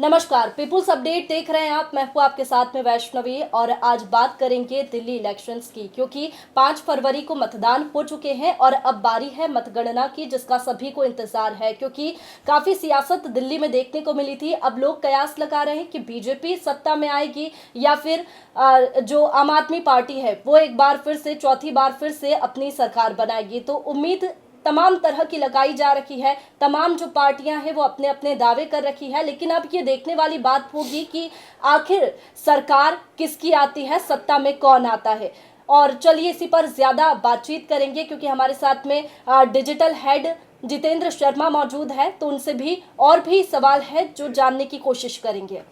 नमस्कार, people's update देख रहे हैं आप। मैं हूं आपके साथ में वैष्णवी और आज बात करेंगे दिल्ली इलेक्शंस की, क्योंकि 5 फरवरी को मतदान हो चुके हैं और अब बारी है मतगणना की, जिसका सभी को इंतजार है। क्योंकि काफी सियासत दिल्ली में देखने को मिली थी। अब लोग कयास लगा रहे हैं कि बीजेपी सत्ता में आएगी या फिर जो आम आदमी पार्टी है वो एक बार फिर से, चौथी बार फिर से अपनी सरकार बनाएगी। तो उम्मीद तमाम तरह की लगाई जा रही है। तमाम जो पार्टियां हैं वो अपने अपने दावे कर रखी है, लेकिन अब ये देखने वाली बात होगी कि आखिर सरकार किसकी आती है, सत्ता में कौन आता है। और चलिए इसी पर ज्यादा बातचीत करेंगे, क्योंकि हमारे साथ में डिजिटल हेड जितेंद्र शर्मा मौजूद है, तो उनसे भी और भी सवाल है जो जानने की कोशिश करेंगे।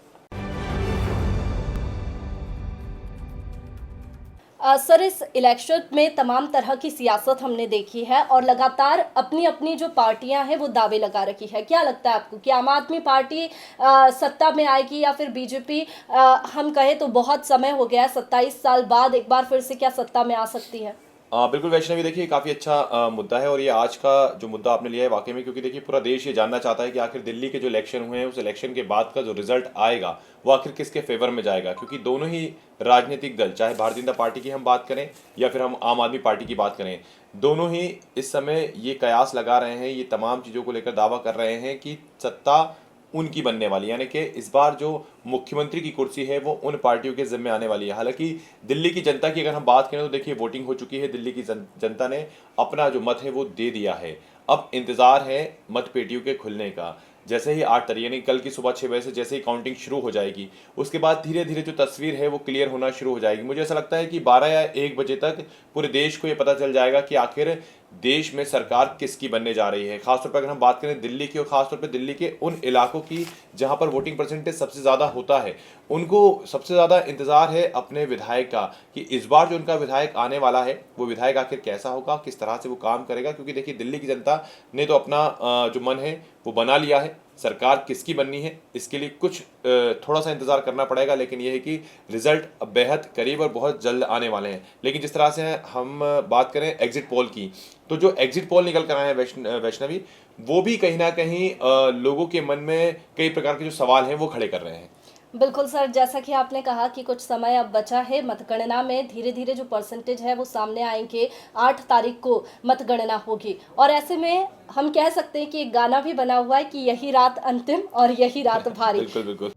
सर, इस इलेक्शन में तमाम तरह की सियासत हमने देखी है और लगातार अपनी अपनी जो पार्टियां हैं वो दावे लगा रखी है। क्या लगता है आपको कि आम आदमी पार्टी सत्ता में आएगी या फिर बीजेपी, हम कहें तो बहुत समय हो गया है, 27 साल बाद एक बार फिर से क्या सत्ता में आ सकती है? बिल्कुल वैष्णवी, देखिए काफ़ी अच्छा मुद्दा है। और ये आज का जो मुद्दा आपने लिया है वाकई में, क्योंकि देखिए पूरा देश ये जानना चाहता है कि आखिर दिल्ली के जो इलेक्शन हुए हैं उस इलेक्शन के बाद का जो रिजल्ट आएगा वो आखिर किसके फेवर में जाएगा। क्योंकि दोनों ही राजनीतिक दल, चाहे भारतीय जनता पार्टी की हम बात करें या फिर हम आम आदमी पार्टी की बात करें, दोनों ही इस समय ये कयास लगा रहे हैं, ये तमाम चीज़ों को लेकर दावा कर रहे हैं कि सत्ता उनकी बनने वाली, यानी कि इस बार जो मुख्यमंत्री की कुर्सी है वो उन पार्टियों के जिम्मे आने वाली है। हालांकि दिल्ली की जनता की अगर हम बात करें तो देखिए वोटिंग हो चुकी है, दिल्ली की जनता ने अपना जो मत है वो दे दिया है। अब इंतजार है मत पेटियों के खुलने का। जैसे ही 8 तारीख यानी कल की सुबह 6 बजे से जैसे ही काउंटिंग शुरू हो जाएगी, उसके बाद धीरे धीरे जो तस्वीर है वो क्लियर होना शुरू हो जाएगी। मुझे ऐसा लगता है कि 12 या 1 बजे तक पूरे देश को ये पता चल जाएगा कि आखिर देश में सरकार किसकी बनने जा रही है। खासतौर पर अगर हम बात करें दिल्ली की, और खासतौर पर दिल्ली के उन इलाकों की जहां पर वोटिंग परसेंटेज सबसे ज़्यादा होता है, उनको सबसे ज़्यादा इंतजार है अपने विधायक का कि इस बार जो उनका विधायक आने वाला है वो विधायक आखिर कैसा होगा, किस तरह से वो काम करेगा। क्योंकि देखिए दिल्ली की जनता ने तो अपना जो मन है वो बना लिया है। सरकार किसकी बननी है इसके लिए कुछ थोड़ा सा इंतजार करना पड़ेगा, लेकिन यह है कि रिजल्ट बेहद करीब और बहुत जल्द आने वाले हैं। लेकिन जिस तरह से हम बात करें एग्जिट पोल की, तो जो एग्जिट पोल निकल कर आए हैं वैष्णवी, वो भी कहीं ना कहीं लोगों के मन में कई प्रकार के जो सवाल हैं वो खड़े कर रहे हैं। बिल्कुल सर, जैसा कि आपने कहा कि कुछ समय अब बचा है मतगणना में, धीरे धीरे जो परसेंटेज है वो सामने आएंगे। 8 तारीख को मतगणना होगी और ऐसे में हम कह सकते हैं कि एक गाना भी बना हुआ है कि यही रात अंतिम और यही रात भारी। बिल्कुल बिल्कुल।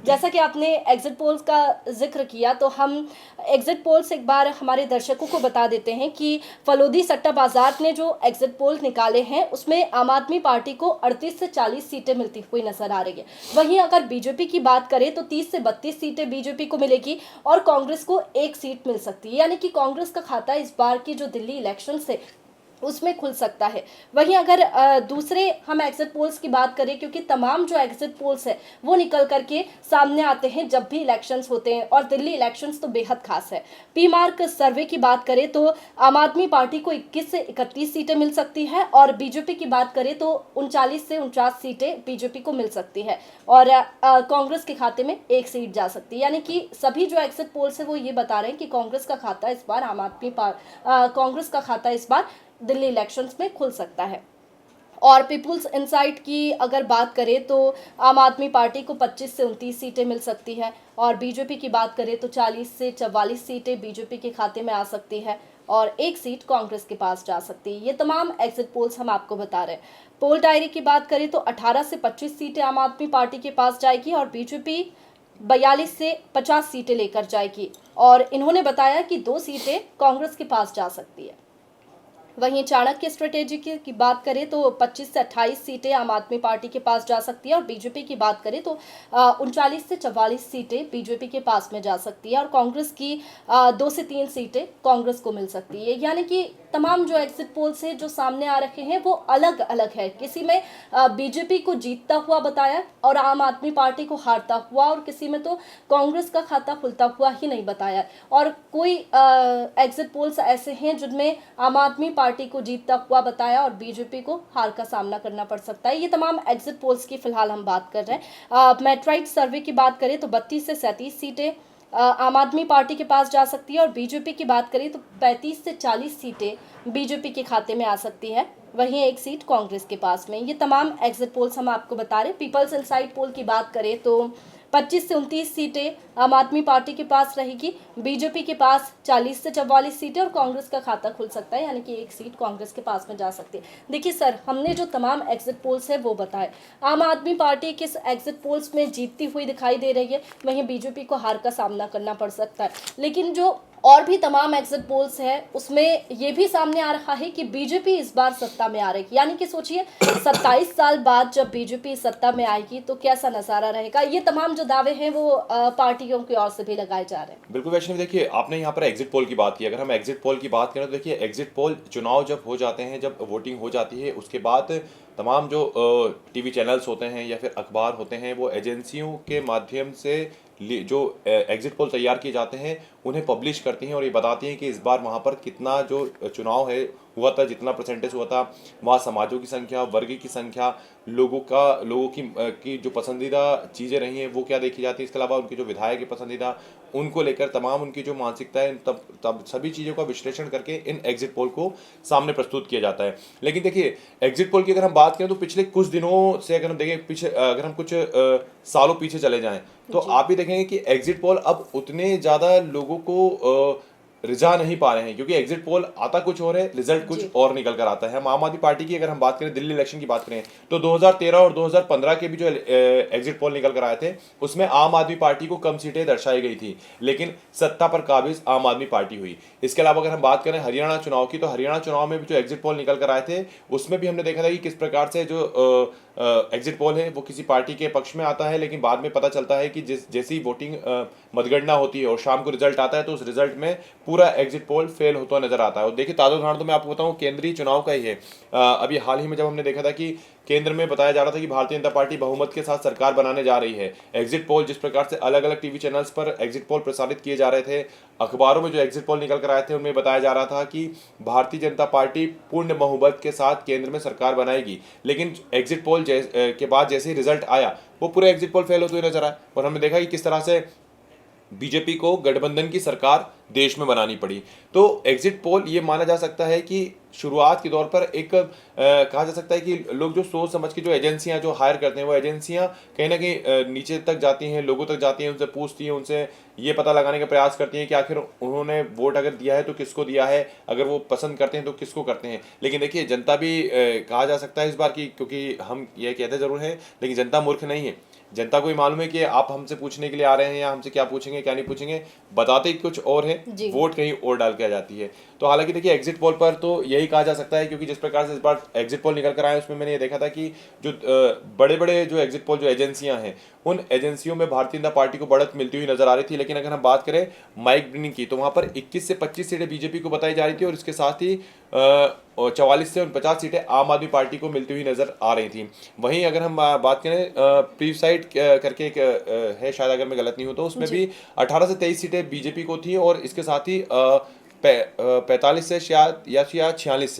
जैसा कि आपने एग्जिट पोल्स का जिक्र किया, तो हम एग्जिट पोल्स एक बार हमारे दर्शकों को बता देते हैं कि फलोदी सट्टा बाजार ने जो एग्जिट पोल निकाले हैं उसमें आम आदमी पार्टी को 38 से 40 सीटें मिलती हुई नजर आ रही है। वहीं अगर बीजेपी की बात करें तो 30 से 32 सीटें बीजेपी को मिलेगी और कांग्रेस को 1 सीट मिल सकती है। यानी कि कांग्रेस का खाता इस बार की जो दिल्ली इलेक्शन से उसमें खुल सकता है। वहीं अगर दूसरे हम एग्जिट पोल्स की बात करें, क्योंकि तमाम जो एग्जिट पोल्स है वो निकल करके सामने आते हैं जब भी इलेक्शंस होते हैं और दिल्ली इलेक्शंस तो बेहद खास है। पी मार्क सर्वे की बात करें तो आम आदमी पार्टी को 21 से 31 सीटें मिल सकती है और बीजेपी की बात करें तो 39 से 49 सीटें बीजेपी को मिल सकती है और कांग्रेस के खाते में 1 सीट जा सकती है। यानी कि सभी जो एग्जिट पोल्स है वो ये बता रहे हैं कि कांग्रेस का खाता इस बार कांग्रेस का खाता इस बार दिल्ली इलेक्शंस में खुल सकता है। और पीपुल्स इनसाइट की अगर बात करें तो आम आदमी पार्टी को 25 से 29 सीटें मिल सकती है और बीजेपी की बात करें तो 40 से 44 सीटें बीजेपी के खाते में आ सकती है और 1 सीट कांग्रेस के पास जा सकती है। ये तमाम एग्जिट पोल्स हम आपको बता रहे हैं। पोल डायरी की बात करें तो 18 से 25 सीटें आम आदमी पार्टी के पास जाएगी और बीजेपी 42 से 50 सीटें लेकर जाएगी और इन्होंने बताया कि 2 सीटें कांग्रेस के पास जा सकती है। वहीं चाणक्य स्ट्रेटेजी की बात करें तो 25 से 28 सीटें आम आदमी पार्टी के पास जा सकती है और बीजेपी की बात करें तो 39 से 44 सीटें बीजेपी के पास में जा सकती है और कांग्रेस की 2 से 3 सीटें कांग्रेस को मिल सकती है। यानी कि तमाम जो एग्जिट पोल्स हैं जो सामने आ रखे हैं वो अलग अलग है। किसी में बीजेपी को जीतता हुआ बताया और आम आदमी पार्टी को हारता हुआ, और किसी में तो कांग्रेस का खाता खुलता हुआ ही नहीं बताया। और कोई एग्जिट पोल्स ऐसे हैं जिनमें आम आदमी पार्टी को जीतता हुआ बताया और बीजेपी को हार का सामना करना पड़ सकता है। ये तमाम एग्जिट पोल्स की फिलहाल हम बात कर रहे हैं। मेट्राइट सर्वे की बात करें तो 32 से 37 सीटें आम आदमी पार्टी के पास जा सकती है और बीजेपी की बात करें तो 35 से 40 सीटें बीजेपी के खाते में आ सकती है, वहीं एक सीट कांग्रेस के पास में। ये तमाम एग्जिट पोल्स हम आपको बता रहे हैं। पीपल्स इनसाइड पोल की बात करें तो 25 से 29 सीटें आम आदमी पार्टी के पास रहेगी, बीजेपी के पास 40 से 44 सीटें और कांग्रेस का खाता खुल सकता है, यानी कि एक सीट कांग्रेस के पास में जा सकती है। देखिए सर, हमने जो तमाम एग्जिट पोल्स है वो बताए। आम आदमी पार्टी किस एग्जिट पोल्स में जीतती हुई दिखाई दे रही है, वहीं बीजेपी को हार का सामना करना पड़ सकता है। लेकिन जो और भी तमाम एग्जिट पोल्स हैं उसमें ये भी सामने आ रहा है कि बीजेपी इस बार सत्ता में आ रही है, यानी कि सोचिए 27 साल बाद जब बीजेपी सत्ता में आएगी तो कैसा नज़ारा रहेगा। ये तमाम जो दावे हैं वो पार्टियों की ओर से भी लगाए जा रहे हैं। बिल्कुल वैष्णवी, देखिए आपने यहाँ पर एग्जिट पोल की बात की। अगर हम एग्जिट पोल की बात करें तो देखिए एग्जिट पोल चुनाव जब हो जाते हैं, जब वोटिंग हो जाती है, उसके बाद तमाम जो टीवी चैनल्स होते हैं या फिर अखबार होते हैं वो एजेंसियों के माध्यम से जो एग्जिट पोल तैयार किए जाते हैं उन्हें पब्लिश करती हैं और ये बताती हैं कि इस बार वहाँ पर कितना जो चुनाव है हुआ था, जितना परसेंटेज हुआ था, वहाँ समाजों की संख्या, वर्ग की संख्या, लोगों की जो पसंदीदा चीज़ें रही हैं वो क्या देखी जाती है। इसके अलावा उनके जो विधायक है पसंदीदा, उनको लेकर तमाम उनकी जो मानसिकता है, तब सभी चीज़ों का विश्लेषण करके इन एग्जिट पोल को सामने प्रस्तुत किया जाता है। लेकिन देखिए एग्जिट पोल की अगर हम बात करें तो पिछले कुछ दिनों से अगर हम देखें, पीछे अगर हम कुछ सालों पीछे चले जाएं तो आप भी देखेंगे कि एग्जिट पोल अब उतने ज़्यादा लोगों को रिझा नहीं पा रहे हैं, क्योंकि एग्जिट पोल आता कुछ और है, रिजल्ट कुछ और निकल कर आता है। हम आम आदमी पार्टी की अगर हम बात करें, दिल्ली इलेक्शन की बात करें तो 2013 और 2015 के भी जो एग्जिट पोल निकल कर आए थे उसमें आम आदमी पार्टी को कम सीटें दर्शाई गई थी, लेकिन सत्ता पर काबिज आम आदमी पार्टी हुई। इसके अलावा अगर हम बात करें हरियाणा चुनाव की, तो हरियाणा चुनाव में भी जो एग्जिट पोल निकल कर आए थे उसमें भी हमने देखा था कि किस प्रकार से जो एग्जिट पोल है वो किसी पार्टी के पक्ष में आता है, लेकिन बाद में पता चलता है कि जैसी वोटिंग मतगणना होती है और शाम को रिजल्ट आता है तो उस रिजल्ट में पूरा एग्जिट पोल फेल होता नजर आता है। और देखिए ताज़ा उदाहरण तो मैं आपको बताऊं केंद्रीय चुनाव का ही है। अभी हाल ही में जब हमने देखा था कि केंद्र में बताया जा रहा था कि भारतीय जनता पार्टी बहुमत के साथ सरकार बनाने जा रही है, एग्जिट पोल जिस प्रकार से अलग अलग टीवी चैनल्स पर एग्जिट पोल प्रसारित किए जा रहे थे, अखबारों में जो एग्जिट पोल निकल कर आए थे उनमें बताया जा रहा था कि भारतीय जनता पार्टी पूर्ण बहुमत के साथ केंद्र में सरकार बनाएगी, लेकिन एग्जिट पोल के बाद जैसे ही रिजल्ट आया वो पूरे एग्जिट पोल फेल होते हुए नजर आए और हमने देखा कि किस तरह से बीजेपी को गठबंधन की सरकार देश में बनानी पड़ी। तो एग्जिट पोल ये माना जा सकता है कि शुरुआत के दौर पर एक कहा जा सकता है कि लोग जो सोच समझ के जो एजेंसियां जो हायर करते हैं वो एजेंसियां कहीं ना कहीं नीचे तक जाती हैं, लोगों तक जाती हैं, उनसे पूछती हैं, उनसे ये पता लगाने का प्रयास करती हैं कि आखिर उन्होंने वोट अगर दिया है तो किसको दिया है, अगर वो पसंद करते हैं तो किसको करते हैं। लेकिन देखिए जनता भी कहा जा सकता है इस बार की, क्योंकि हम ये कहते ज़रूर हैं लेकिन जनता मूर्ख नहीं है। जनता को ही मालूम है कि आप हमसे पूछने के लिए आ रहे हैं या हमसे क्या पूछेंगे क्या नहीं पूछेंगे, बताते ही कुछ और है, वोट कहीं और डाल के आ जाती है। तो हालांकि देखिए एग्जिट पोल पर तो यही कहा जा सकता है, क्योंकि जिस प्रकार से इस बार एग्जिट पोल निकल कर आए उसमें मैंने ये देखा था कि जो बड़े बड़े जो एग्जिट पोल जो एजेंसियां हैं उन एजेंसियों में भारतीय जनता पार्टी को बढ़त मिलती हुई नजर आ रही थी। लेकिन अगर हम बात करें माइक ब्रिनिंग की तो वहां पर 21 से 25 सीटें बीजेपी को बताई जा रही थी और इसके साथ ही 44 से 50 सीटें आम आदमी पार्टी को मिलती हुई नजर आ रही थी। वहीं अगर हम बात करें प्रीसाइड करके एक है शायद, अगर मैं गलत नहीं हूं तो उसमें भी 18 से 23 सीटें बीजेपी को थी और इसके साथ ही 45 से शायद या 46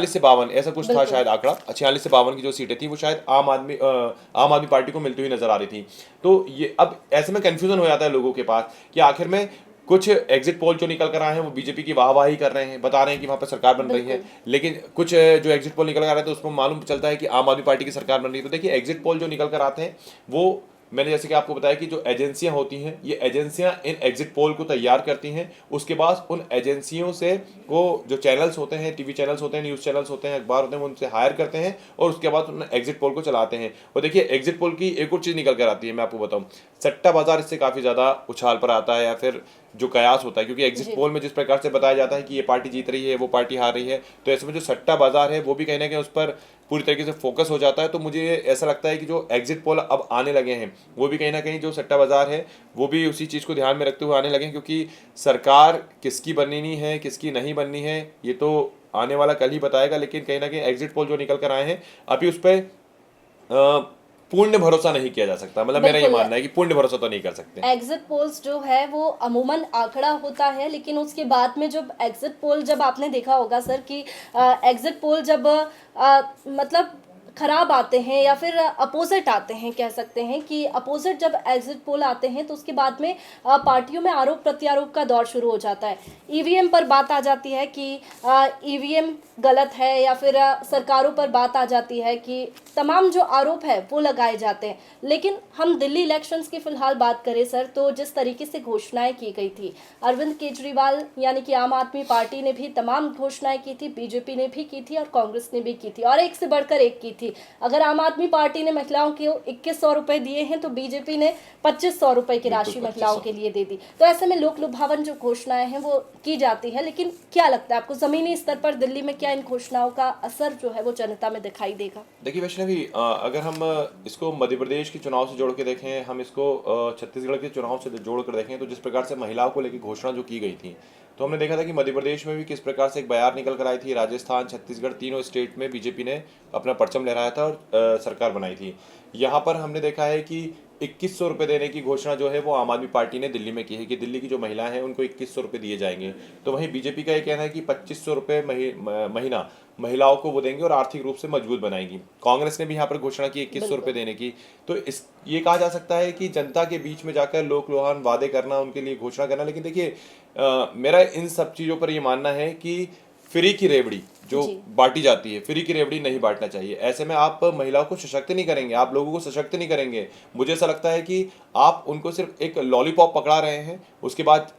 से 52 ऐसा कुछ था शायद आंकड़ा, 46 से 52 की जो सीटें थी वो शायद आम आदमी पार्टी को मिलती हुई नजर आ रही थी। तो ये अब ऐसे में कंफ्यूजन हो जाता है लोगों के पास कि आखिर में कुछ एग्जिट पोल जो निकल कर आए हैं वो बीजेपी की वाहवाही कर रहे हैं, बता रहे हैं कि वहां पर सरकार बन रही है, लेकिन कुछ जो एग्जिट पोल निकल कर आ रहे हैं तो उसमें मालूम चलता है कि आम आदमी पार्टी की सरकार बन रही है। तो देखिए एग्जिट पोल जो निकल कर आते हैं वो मैंने जैसे कि आपको बताया कि जो एजेंसियां होती हैं ये एजेंसियां इन एग्जिट पोल को तैयार करती हैं, उसके बाद उन एजेंसियों से वो जो चैनल्स होते हैं, टीवी चैनल्स होते हैं, न्यूज़ चैनल्स होते हैं, अखबार होते हैं, वो उनसे हायर करते हैं और उसके बाद उन एग्जिट पोल को चलाते हैं। और देखिए एग्जिट पोल की एक और चीज़ निकल कर आती है, मैं आपको बताऊँ, सट्टा बाजार इससे काफ़ी ज़्यादा उछाल पर आता है या फिर जो कयास होता है, क्योंकि एग्जिट पोल में जिस प्रकार से बताया जाता है कि ये पार्टी जीत रही है वो पार्टी हार रही है, तो ऐसे में जो सट्टा बाजार है वो भी कहीं ना कहीं उस पर पूरी तरीके से फोकस हो जाता है। तो मुझे ऐसा लगता है कि जो एग्जिट पोल अब आने लगे हैं वो भी कहीं ना कहीं जो सट्टा बाजार है वो भी उसी चीज़ को ध्यान में रखते हुए आने लगे हैं, क्योंकि सरकार किसकी बननी है किसकी नहीं बननी है ये तो आने वाला कल ही बताएगा। लेकिन कहीं ना कहीं एग्जिट पोल जो निकल कर आए हैं अभी उस पर पूर्ण भरोसा नहीं किया जा सकता, मतलब मेरा ये मानना है कि पूर्ण भरोसा तो नहीं कर सकते। एग्जिट पोल्स जो है वो अमूमन आंकड़ा होता है, लेकिन उसके बाद में जब एग्जिट पोल, जब आपने देखा होगा सर कि एग्जिट पोल जब मतलब खराब आते हैं या फिर अपोजिट आते हैं, कह सकते हैं कि अपोजिट जब एग्जिट पोल आते हैं तो उसके बाद में पार्टियों में आरोप प्रत्यारोप का दौर शुरू हो जाता है। ईवीएम पर बात आ जाती है कि ईवीएम गलत है, या फिर सरकारों पर बात आ जाती है कि तमाम जो आरोप है वो लगाए जाते हैं। लेकिन हम दिल्ली इलेक्शंस की फिलहाल बात करें सर, तो जिस तरीके से घोषणाएं की गई थी, अरविंद केजरीवाल यानी कि आम आदमी पार्टी ने भी तमाम घोषणाएं की थी, बीजेपी ने भी की थी और कांग्रेस ने भी की थी, और एक से बढ़कर एक की थी। अगर आम आदमी पार्टी ने महिलाओं को 2100 रुपए दिए हैं तो बीजेपी ने 2500 रुपए की राशि महिलाओं के लिए दे दी। तो ऐसे में लोक लुभावन जो घोषणाएं हैं वो की जाती है, लेकिन क्या लगता है आपको जमीनी स्तर पर दिल्ली में क्या इन घोषणाओं का असर जो है वो जनता में दिखाई देगा? देखिए वैष्णवी, अगर हम इसको मध्य प्रदेश के चुनाव से जोड़ के देखें, हम इसको छत्तीसगढ़ के चुनाव से जोड़ कर देखें, तो जिस प्रकार से महिलाओं को लेकर घोषणा जो की गई थी, तो हमने देखा था कि मध्य प्रदेश में भी किस प्रकार से एक बयान निकल कर आई थी। राजस्थान, छत्तीसगढ़, तीनों स्टेट में बीजेपी ने अपना परचम लहराया था और सरकार बनाई थी। यहाँ पर हमने देखा है कि 2100 रुपये देने की घोषणा जो है वो आम आदमी पार्टी ने दिल्ली में की है कि दिल्ली की जो महिलाएं हैं उनको 2100 रुपये दिए जाएंगे। तो वहीं बीजेपी का ये कहना है कि 2500 रुपये महीना महिलाओं को वो देंगे और आर्थिक रूप से मजबूत बनाएंगी। कांग्रेस ने भी यहाँ पर घोषणा की 2100 रुपये देने की। तो इस ये कहा जा सकता है कि जनता के बीच में जाकर लोक लुभावन वादे करना, उनके लिए घोषणा करना। लेकिन देखिए, मेरा इन सब चीज़ों पर ये मानना है कि फ्री की रेवड़ी जो बांटी जाती है, फ्री की रेवड़ी नहीं बांटना चाहिए। ऐसे में आप महिलाओं को सशक्त नहीं करेंगे, आप लोगों को सशक्त नहीं करेंगे। मुझे ऐसा लगता है कि आप उनको सिर्फ एक लॉलीपॉप पकड़ा रहे हैं। उसके बाद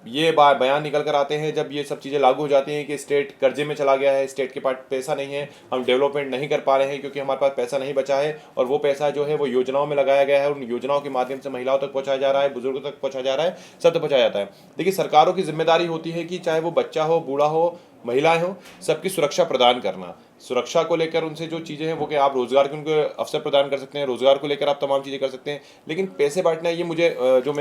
ये बयान निकल कर आते हैं जब ये सब चीज़ें लागू हो जाती हैं कि स्टेट कर्जे में चला गया है, स्टेट के पास पैसा नहीं है, हम डेवलपमेंट नहीं कर पा रहे हैं क्योंकि हमारे पास पैसा नहीं बचा है, और वो पैसा जो है वो योजनाओं में लगाया गया है, उन योजनाओं के माध्यम से महिलाओं तक पहुंचाया जा रहा है, बुजुर्गों तक पहुंचाया जा रहा है, सब तक पहुंचाया जाता है। देखिए, सरकारों की जिम्मेदारी होती है कि चाहे वो बच्चा हो, बूढ़ा हो, महिलाएं हो, सबकी सुरक्षा प्रदान करना। सुरक्षा को लेकर उनसे जो चीज़ें हैं वो कि आप रोजगार के उनको अवसर प्रदान कर सकते हैं, रोजगार को लेकर आप तमाम चीज़ें कर सकते हैं। लेकिन पैसे बांटना, ये मुझे जो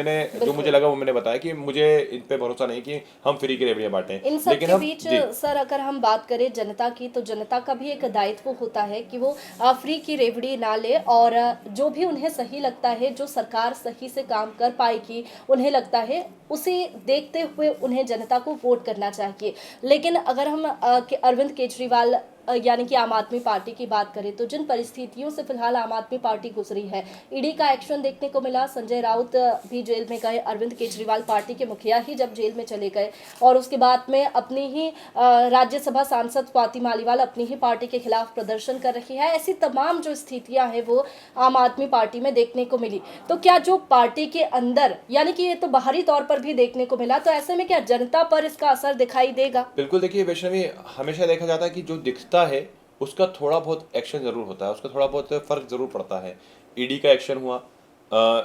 मुझे लगा वो मैंने बताया कि मुझे इन पे भरोसा नहीं कि हम फ्री की रेवड़ियाँ बांटें। इन सब के बीच सर अगर हम बात करें जनता की, तो जनता का भी एक दायित्व होता है कि वो फ्री की रेवड़ी ना ले, और जो भी उन्हें सही लगता है, जो सरकार सही से काम कर पाएगी उन्हें लगता है, उसे देखते हुए उन्हें जनता को वोट करना चाहिए। लेकिन अगर हम अरविंद केजरीवाल यानी कि आम आदमी पार्टी की बात करें, तो जिन परिस्थितियों से फिलहाल आम आदमी पार्टी गुजरी है, ईडी का एक्शन देखने को मिला, संजय राउत भी जेल में गए, अरविंद केजरीवाल पार्टी के मुखिया ही जब जेल में चले गए, और उसके बाद में अपनी ही राज्यसभा सांसद स्वाति मालीवाल अपनी ही पार्टी के खिलाफ प्रदर्शन कर रही है। ऐसी तमाम जो स्थितियां हैं वो आम आदमी पार्टी में देखने को मिली। तो क्या जो पार्टी के अंदर, यानी कि ये तो बाहरी तौर पर भी देखने को मिला, तो ऐसे में क्या जनता पर इसका असर दिखाई देगा? बिल्कुल। देखिए वैष्णवी, हमेशा देखा जाता है कि जो दिखता है उसका थोड़ा बहुत एक्शन जरूर होता है, उसका थोड़ा बहुत फर्क जरूर पड़ता है। ईडी का एक्शन हुआ,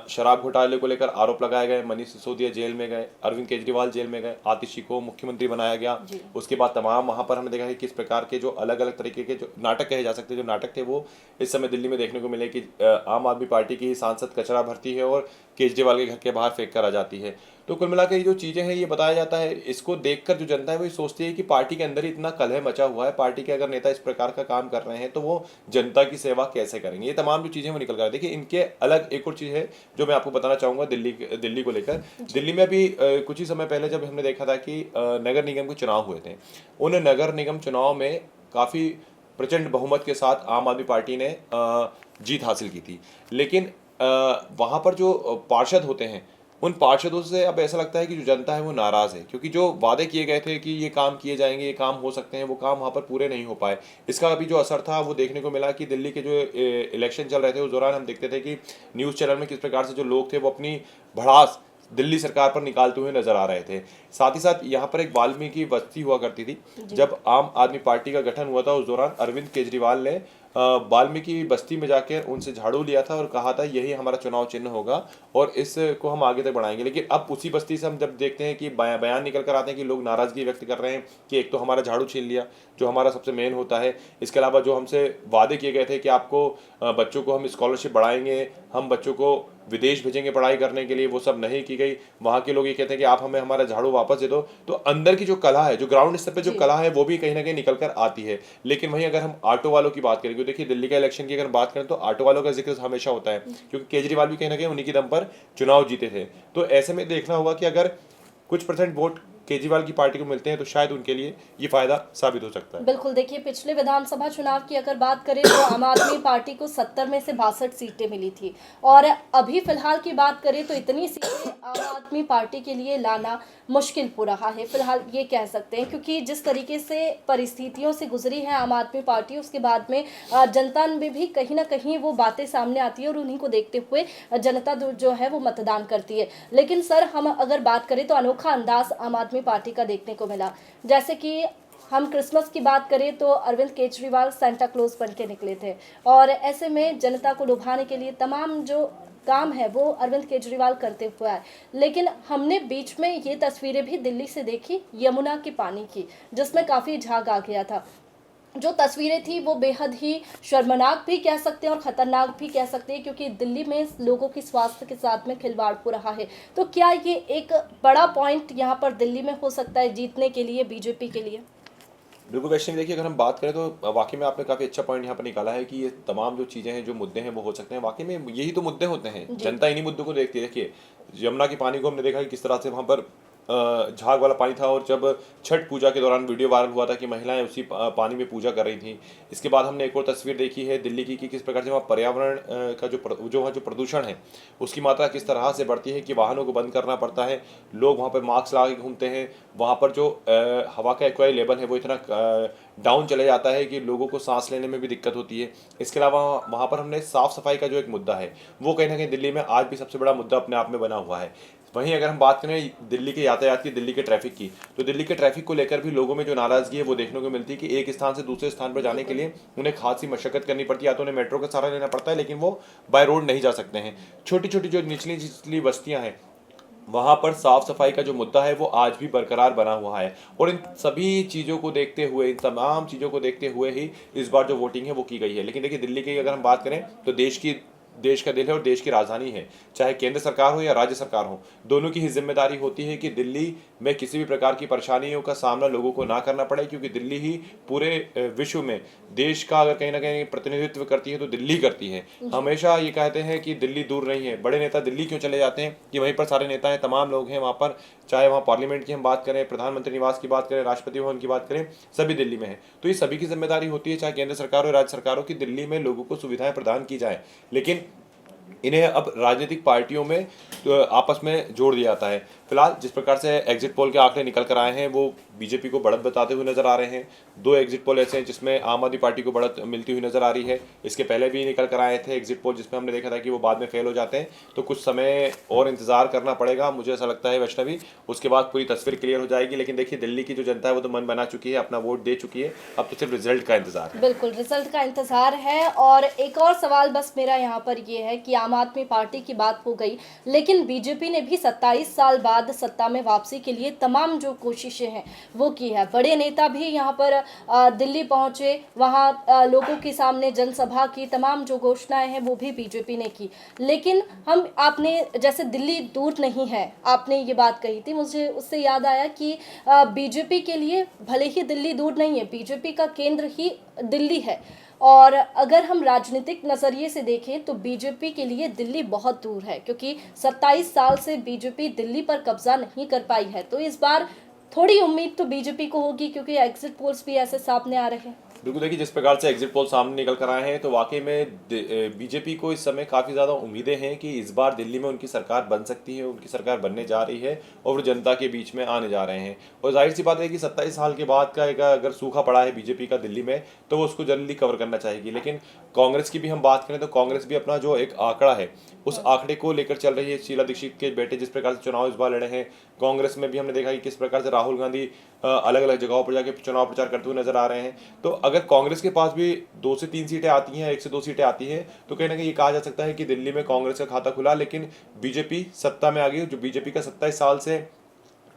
शराब घोटाले को लेकर आरोप लगाए गए, मनीष सिसोदिया जेल में गए, अरविंद केजरीवाल जेल में गए, आतिशी को मुख्यमंत्री बनाया गया। उसके बाद तमाम वहां पर हमने देखा कि किस प्रकार के जो अलग अलग तरीके के जो नाटक कहे जा सकते हैं, जो नाटक थे वो इस समय दिल्ली में देखने को मिले कि आम आदमी पार्टी की ही सांसद कचरा भरती है और केजरीवाल के घर के बाहर फेंक कर आ जाती है। तो कुल मिलाकर ये जो चीज़ें हैं ये बताया जाता है, इसको देखकर जो जनता है वो ये सोचती है कि पार्टी के अंदर ही इतना कलह मचा हुआ है, पार्टी के अगर नेता इस प्रकार का काम कर रहे हैं तो वो जनता की सेवा कैसे करेंगे। ये तमाम जो चीज़ें वो निकल कर, देखिए इनके अलग एक और चीज़ है जो मैं आपको बताना चाहूँगा दिल्ली को लेकर। दिल्ली में अभी कुछ ही समय पहले जब हमने देखा था कि नगर निगम के चुनाव हुए थे, उन नगर निगम चुनाव में काफ़ी प्रचंड बहुमत के साथ आम आदमी पार्टी ने जीत हासिल की थी। लेकिन वहाँ पर जो पार्षद होते हैं, उन पार्षदों से अब ऐसा लगता है कि जो जनता है वो नाराज़ है, क्योंकि जो वादे किए गए थे कि ये काम किए जाएंगे, ये काम हो सकते हैं, वो काम वहाँ पर पूरे नहीं हो पाए। इसका अभी जो असर था वो देखने को मिला कि दिल्ली के जो इलेक्शन चल रहे थे उस दौरान हम देखते थे कि न्यूज़ चैनल में किस प्रकार से जो लोग थे वो अपनी भड़ास दिल्ली सरकार पर निकालते हुए नजर आ रहे थे। साथ ही साथ यहाँ पर एक वाल्मीकि बस्ती हुआ करती थी। जब आम आदमी पार्टी का गठन हुआ था उस दौरान अरविंद केजरीवाल ने वाल्मीकि बस्ती में जाकर उनसे झाड़ू लिया था और कहा था यही हमारा चुनाव चिन्ह होगा और इसको हम आगे तक बढ़ाएंगे। लेकिन अब उसी बस्ती से हम जब देखते हैं कि बयान निकल कर आते हैं कि लोग नाराजगी व्यक्त कर रहे हैं कि एक तो हमारा झाड़ू छीन लिया जो हमारा सबसे मेन होता है, इसके अलावा जो हमसे वादे किए गए थे कि आपको बच्चों को हम स्कॉलरशिप बढ़ाएंगे, हम बच्चों को विदेश भेजेंगे पढ़ाई करने के लिए, वो सब नहीं की गई। वहाँ के लोग ये कहते हैं कि आप हमें हमारा झाड़ू वापस दे दो। तो अंदर की जो कला है, जो ग्राउंड स्तर पे जो कला है, वो भी कहीं ना कहीं निकल कर आती है। लेकिन वहीं अगर हम ऑटो वालों की बात करें, क्योंकि देखिए दिल्ली का इलेक्शन की अगर बात करें तो ऑटो वालों का जिक्र हमेशा होता है, क्योंकि केजरीवाल भी कहीं ना कहीं उन्हीं के दम पर चुनाव जीते थे। तो ऐसे में देखना होगा कि अगर कुछ परसेंट वोट केजरीवाल की पार्टी को मिलते हैं तो शायद उनके लिए ये फायदा साबित हो सकता है। बिल्कुल, देखिए पिछले विधानसभा चुनाव की अगर बात करें तो आम आदमी पार्टी को 70 में से 62 सीटें मिली थी, और अभी फिलहाल की बात करें तो इतनी सीटें आम आदमी पार्टी के लिए लाना मुश्किल हो रहा है, फिलहाल ये कह सकते हैं, क्योंकि जिस तरीके से परिस्थितियों से गुजरी है आम आदमी पार्टी, उसके बाद में जनता में भी कहीं ना कहीं वो बातें सामने आती है और उन्हीं को देखते हुए जनता जो है वो मतदान करती है। लेकिन सर, हम अगर बात करें तो अनोखा अंदाज आम आदमी पार्टी का देखने को मिला। जैसे कि हम क्रिसमस की बात करें तो अरविंद केजरीवाल सेंटा क्लॉज बन के निकले थे, और ऐसे में जनता को लुभाने के लिए तमाम जो काम है वो अरविंद केजरीवाल करते हुए आए। लेकिन हमने बीच में ये तस्वीरें भी दिल्ली से देखी, यमुना के पानी की, जिसमें काफ़ी झाग आ गया था। जो तस्वीरें थी वो बेहद ही शर्मनाक भी कह सकते हैं और ख़तरनाक भी कह सकते हैं, क्योंकि दिल्ली में लोगों की स्वास्थ्य के साथ में खिलवाड़ हो रहा है। तो क्या ये एक बड़ा पॉइंट यहाँ पर दिल्ली में हो सकता है जीतने के लिए बीजेपी के लिए? बिल्कुल वैष्णवी, देखिए अगर हम बात करें तो वाकई में आपने काफ़ी अच्छा पॉइंट यहाँ पर निकाला है कि ये तमाम जो चीज़ें हैं, जो मुद्दे हैं वो हो सकते हैं। वाकई में यही तो मुद्दे होते हैं, जनता इन्हीं मुद्दों को देखती है। देखिए यमुना के पानी को हमने देखा कि किस तरह से वहाँ पर झाग वाला पानी था, और जब छठ पूजा के दौरान वीडियो वायरल हुआ था कि महिलाएं उसी पानी में पूजा कर रही थी। इसके बाद हमने एक और तस्वीर देखी है दिल्ली की कि किस प्रकार से वहाँ पर्यावरण का जो प्रदूषण है उसकी मात्रा किस तरह से बढ़ती है कि वाहनों को बंद करना पड़ता है, लोग वहाँ पर मास्क लगा के घूमते हैं, वहाँ पर जो हवा का एक्वाई लेवल है वो इतना डाउन चले जाता है कि लोगों को सांस लेने में भी दिक्कत होती है। इसके अलावा वहाँ पर हमने साफ़ सफाई का जो एक मुद्दा है वो कहीं ना कहीं दिल्ली में आज भी सबसे बड़ा मुद्दा अपने आप में बना हुआ है। वहीं अगर हम बात करें दिल्ली के यातायात की, दिल्ली के ट्रैफिक की, तो दिल्ली के ट्रैफिक को लेकर भी लोगों में जो नाराज़गी है वो देखने को मिलती है कि एक स्थान से दूसरे स्थान पर जाने के लिए उन्हें खासी मशक्कत करनी पड़ती है। या तो उन्हें मेट्रो का सहारा लेना पड़ता है, लेकिन वो बाय रोड नहीं जा सकते हैं। छोटी छोटी जो निचली निचली बस्तियाँ हैं वहाँ पर साफ सफाई का जो मुद्दा है वो आज भी बरकरार बना हुआ है, और इन सभी चीज़ों को देखते हुए, इन तमाम चीज़ों को देखते हुए ही इस बार जो वोटिंग है वो की गई है। लेकिन देखिए दिल्ली की अगर हम बात करें तो देश का दिल है और देश की राजधानी है, चाहे केंद्र सरकार हो या राज्य सरकार हो, दोनों की ही जिम्मेदारी होती है कि दिल्ली में किसी भी प्रकार की परेशानियों का सामना लोगों को ना करना पड़े, क्योंकि दिल्ली ही पूरे विश्व में देश का अगर कहीं ना कहीं प्रतिनिधित्व करती है तो दिल्ली करती है। हमेशा ये कहते हैं कि दिल्ली दूर नहीं है, बड़े नेता दिल्ली क्यों चले जाते हैं कि वहीं पर सारे नेता हैं, तमाम लोग हैं वहाँ पर, चाहे वहाँ पार्लियामेंट की हम बात करें, प्रधानमंत्री निवास की बात करें, राष्ट्रपति भवन की बात करें, सभी दिल्ली में है। तो ये सभी की जिम्मेदारी होती है, चाहे केंद्र सरकार हो, राज्य सरकारों की, दिल्ली में लोगों को सुविधाएं प्रदान की जाए। लेकिन इन्हें अब राजनीतिक पार्टियों में तो आपस में जोड़ दिया जाता है। फिलहाल जिस प्रकार से एग्जिट पोल के आंकड़े निकल कर आए हैं वो बीजेपी को बढ़त बताते हुए नजर आ रहे हैं। 2 एग्जिट पोल ऐसे हैं जिसमें आम आदमी पार्टी को बढ़त मिलती हुई नजर आ रही है। इसके पहले भी निकल कर आए थे एग्जिट पोल जिसमें हमने देखा था कि वो बाद में फेल हो जाते हैं। तो कुछ समय और इंतजार करना पड़ेगा, मुझे ऐसा लगता है वैष्णवी, उसके बाद पूरी तस्वीर क्लियर हो जाएगी। लेकिन देखिए दिल्ली की जो जनता है वो तो मन बना चुकी है, अपना वोट दे चुकी है, अब तो सिर्फ रिजल्ट का इंतजार है। बिल्कुल, रिजल्ट का इंतजार है। और एक और सवाल बस मेरा यहाँ पर ये है कि आम आदमी पार्टी की बात हो गई, लेकिन बीजेपी ने भी 27 साल बाद सत्ता में वापसी के लिए तमाम जो कोशिशें हैं वो की है। बड़े नेता भी यहाँ पर दिल्ली पहुँचे, वहाँ लोगों के सामने जनसभा की, तमाम जो घोषणाएं हैं वो भी बीजेपी ने की। लेकिन आपने जैसे दिल्ली दूर नहीं है, आपने ये बात कही थी, मुझे उससे याद आया कि बीजेपी के लिए भले ही दिल्ली दूर नहीं है, बीजेपी का केंद्र ही दिल्ली है। और अगर हम राजनीतिक नज़रिए से देखें तो बीजेपी के लिए दिल्ली बहुत दूर है, क्योंकि 27 साल से बीजेपी दिल्ली पर कब्जा नहीं कर पाई है। तो इस बार थोड़ी उम्मीद तो बीजेपी को होगी, क्योंकि एग्जिट पोल्स भी ऐसे सामने आ रहे हैं। बिल्कुल, देखिए जिस प्रकार से एग्जिट पोल सामने निकल कर आए हैं तो वाकई में बीजेपी को इस समय काफ़ी ज़्यादा उम्मीदें हैं कि इस बार दिल्ली में उनकी सरकार बन सकती है, उनकी सरकार बनने जा रही है और वो जनता के बीच में आने जा रहे हैं। और जाहिर सी बात है कि 27 साल के बाद का एक अगर सूखा पड़ा है बीजेपी का दिल्ली में तो वो उसको जल्दी कवर करना चाहेगी। लेकिन कांग्रेस की भी हम बात करें तो कांग्रेस भी अपना जो एक आंकड़ा है उस आंकड़े को लेकर चल रही है। शीला दीक्षित के बेटे जिस प्रकार से चुनाव इस बार लड़े हैं, कांग्रेस में भी हमने देखा कि किस प्रकार से राहुल गांधी अलग अलग जगहों पर जाके चुनाव प्रचार करते हुए नजर आ रहे हैं। तो अगर कांग्रेस के पास भी 2 से 3 सीटें आती हैं, 1 से 2 सीटें आती हैं, तो कहीं ना कहीं ये कहा जा सकता है कि दिल्ली में कांग्रेस का खाता खुला। लेकिन बीजेपी सत्ता में आ गई, जो बीजेपी का 27 साल से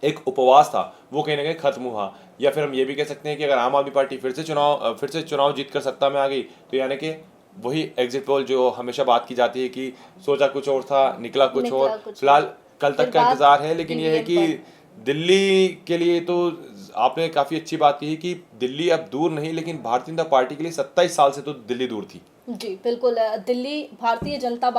एक उपवास था वो कहीं ना कहीं खत्म हुआ। या फिर हम ये भी कह सकते हैं कि अगर आम आदमी पार्टी फिर से चुनाव जीतकर सत्ता में आ गई तो यानी कि वही एग्जिट पोल जो हमेशा बात की जाती है कि सोचा कुछ और था, निकला कुछ और। फिलहाल कल तक का इंतजार है, लेकिन यह है कि दिल्ली के लिए तो आपने काफ़ी अच्छी बात की है कि दिल्ली अब दूर नहीं, लेकिन भारतीय जनता पार्टी के लिए 27 साल से तो दिल्ली दूर थी। जी बिल्कुल, दिल्ली भारतीय जनता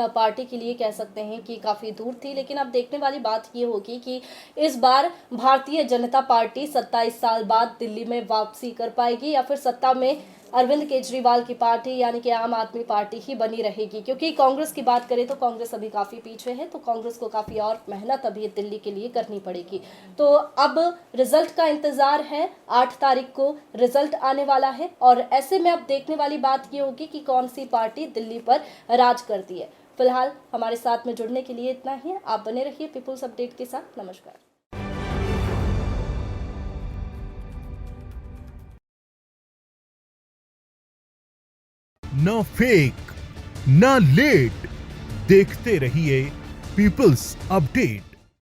पार्टी के लिए कह सकते हैं कि काफ़ी दूर थी, लेकिन अब देखने वाली बात ये होगी कि इस बार भारतीय जनता पार्टी 27 साल बाद दिल्ली में वापसी कर पाएगी या फिर सत्ता में अरविंद केजरीवाल की पार्टी यानी कि आम आदमी पार्टी ही बनी रहेगी। क्योंकि कांग्रेस की बात करें तो कांग्रेस अभी काफ़ी पीछे है, तो कांग्रेस को काफ़ी और मेहनत अभी दिल्ली के लिए करनी पड़ेगी। तो अब रिजल्ट का इंतज़ार है, 8 तारीख को रिजल्ट आने वाला है और ऐसे में अब देखने वाली बात ये होगी कि कौन सी पार्टी दिल्ली पर राज करती है। फिलहाल हमारे साथ में जुड़ने के लिए इतना ही। आप बने रहिए पीपुल्स अपडेट के साथ। नमस्कार। न फेक न लेट, देखते रहिए पीपल्स अपडेट।